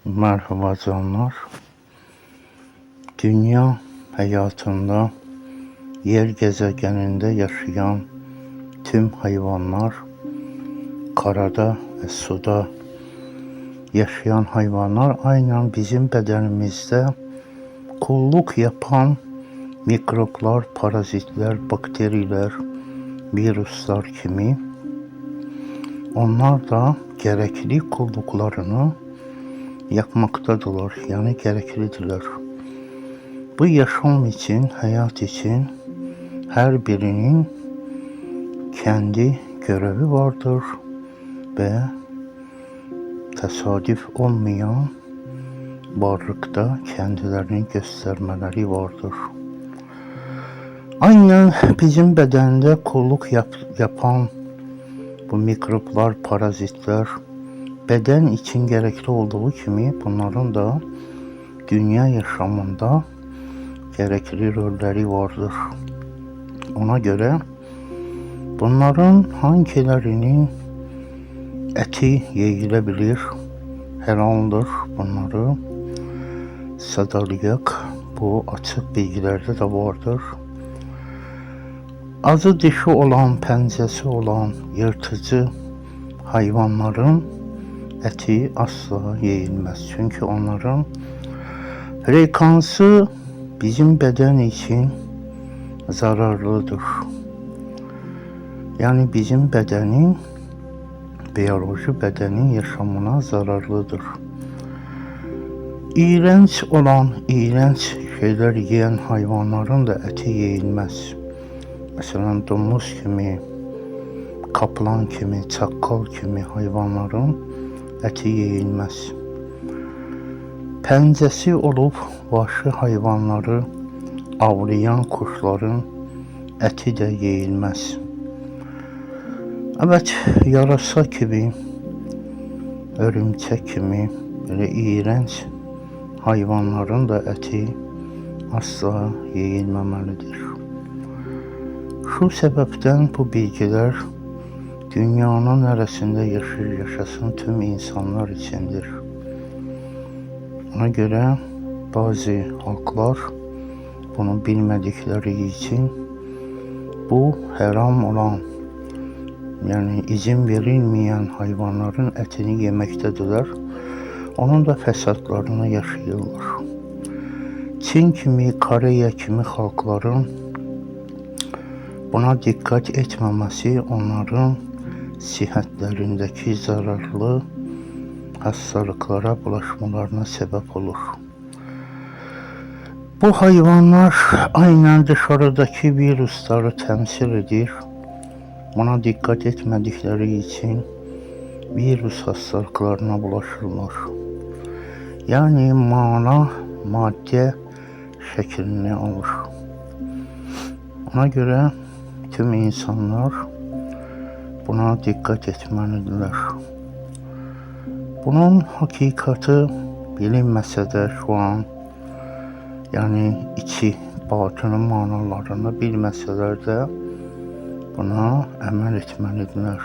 Merhaba canlar. Dünya hayatında yer gezegeninde yaşayan tüm hayvanlar, karada ve suda yaşayan hayvanlar aynen bizim bedenimizde kulluk yapan mikroplar, parazitler, bakteriler, virüsler kimi onlar da gerekli kulluklarını yapmaktadırlar, yani gereklidirler. Bu yaşam için, hayat için her birinin kendi görevi vardır ve tesadüf olmayan varlıkta kendilerini göstermeleri vardır. Aynen bizim bedende kulluk yapan bu mikroplar, parazitler beden için gerekli olduğu kimi bunların da dünya yaşamında gerekli rolleri vardır. Ona göre bunların hangilerinin eti yeyilebilir, helaldir bunları sadalayak. Bu açık bilgilerde de vardır. Azı dişi olan, pençesi olan yırtıcı hayvanların eti asla yeyilmez. Çünkü onların frekansı bizim beden için zararlıdır. Yani bizim bedenin, biyoloji bedenin yaşamına zararlıdır. İğrenç olan, iğrenç şeyler yiyen hayvanların da eti yeyilmez. Mesela domuz kimi, kaplan kimi, çakkal kimi hayvanların eti yeyilmez. Pençesi olup vahşi hayvanları avlayan kuşların eti de yeyilmez. Evet, yarasa gibi, örümcek kimi böyle iğrenç hayvanların da eti asla yeyilmemelidir. Şu sebepten bu bilgiler dünyanın neresinde yaşasın tüm insanlar içindir. Ona göre bazı halklar bunu bilmedikleri için bu haram olan, yani izin verilmeyen hayvanların etini yemektedirler. Onun da fesatlarını yaşayırlar. Çin kimi, Kore kimi halkların buna dikkat etmemesi onların sıhhatlerindeki zararlı hastalıklara bulaşmalarına sebep olur. Bu hayvanlar aynen dışarıdaki virüsleri temsil edir. Buna dikkat etmedikleri için virüs hastalıklarına bulaşırlar. Yani madde şeklini alır. Ona göre tüm insanlar buna dikkat etmelidirler. Bunun hakikati bilinmese de şu an, yani içi batını manalarını bilmeseler de buna əməl etmelidirler.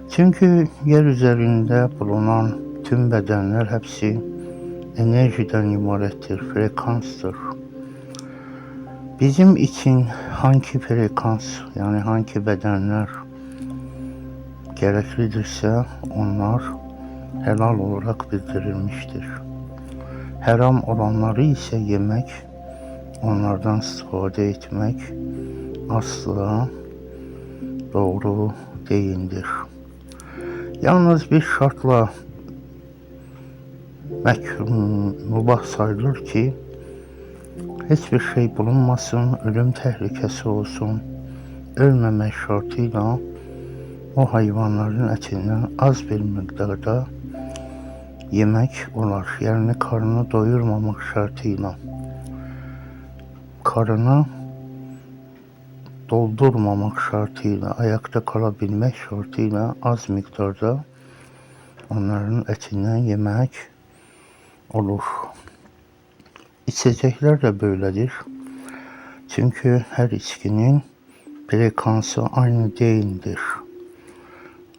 Çünkü yer üzerinde bulunan tüm bedenler hepsi enerjiden ibarettir, frekanstır. Bizim için hangi frekans, yani hangi bedenler gereklidirse onlar helal olarak bildirilmiştir. Haram olanları ise yemek, onlardan istifade etmek asla doğru değildir. Yalnız bir şartla mübah sayılır ki hiçbir şey bulunmasın, ölüm tehlikesi olsun. Ölmemek şartıyla o hayvanların etinden az bir miktarda yemek olar. Yani karnını doyurmamak şartıyla, karnını doldurmamak şartıyla, ayakta kalabilmek şartıyla az miktarda onların etinden yemek olur. İçecekler de böyledir. Çünkü her içkinin frekansı aynı değildir.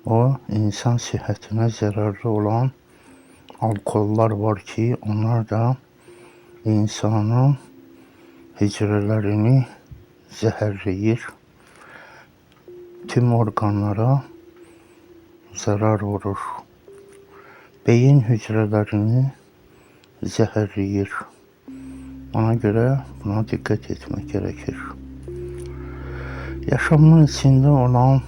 O insan sıhhatine zararlı olan alkollar var ki onlar da insanın hücrelerini zehirleyir. Tüm organlara zarar vurur. Beyin hücrelerini zehirleyir. Ona göre buna dikkat etmek gerekir. Yaşamın içinde olan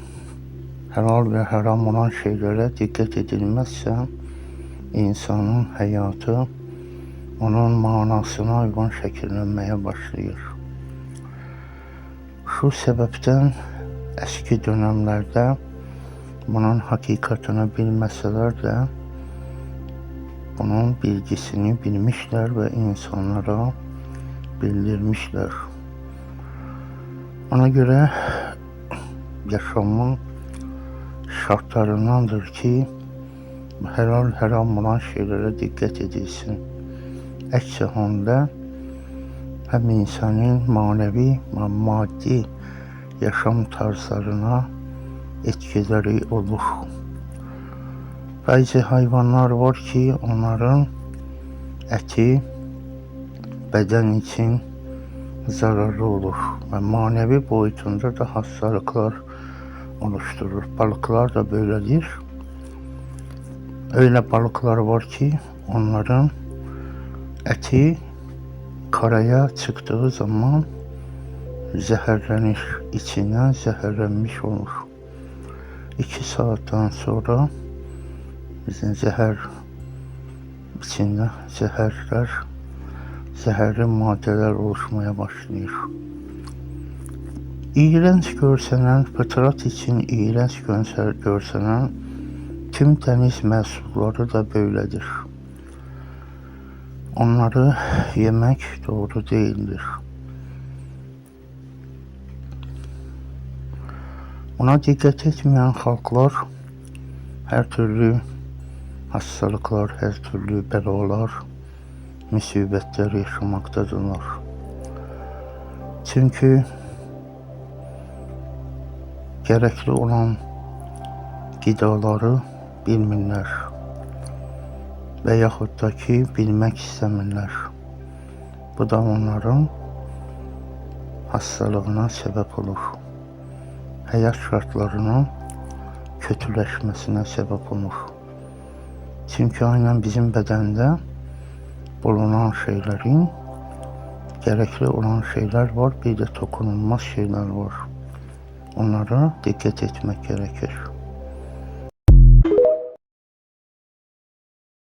helal ve haram olan şeylere dikkat edilmezse insanın hayatı onun manasına uygun şekillenmeye başlayır. Şu sebepten eski dönemlerde bunun hakikatini bilmeseler de bunun bilgisini bilmişler ve insanlara bildirmişler. Ona göre yaşamın şartlarındandır ki helal haram olan şeylere dikkat edilsin. Aksi halde hem insanın manevi ve maddi yaşam tarzlarına etkileri olur. Bazı hayvanlar var ki onların eti beden için zararlı olur ve manevi boyutunda da hastalıklar oluşturur. Balıklar da böyledir. Öyle balıklar var ki onların eti karaya çıktığı zaman zehirlenir, içinden zehirlenmiş olur. 2 saatten sonra bizim içinde zehirli maddeler oluşmaya başlıyor. İğrenç görsenen, fıtrat için iğrenç görsenen tüm deniz məhsulları da böyledir. Onları yemek doğru değildir. Ona dikkat etmeyen halklar her türlü hastalıklar, her türlü belalar, musibetler yaşamaktadırlar. Çünkü gerekli olan gidaları bilmirlər və yaxud da ki, bilmək istəmirlər. Bu da onların hastalığına sebep olur. Hayat şartlarının kötüleşmesine sebep olur. Çünkü aynen bizim bedende bulunan şeylerin gerekli olan şeyler var, bir de dokunulmaz şeyler var. Onlara dikkat etmek gerekir.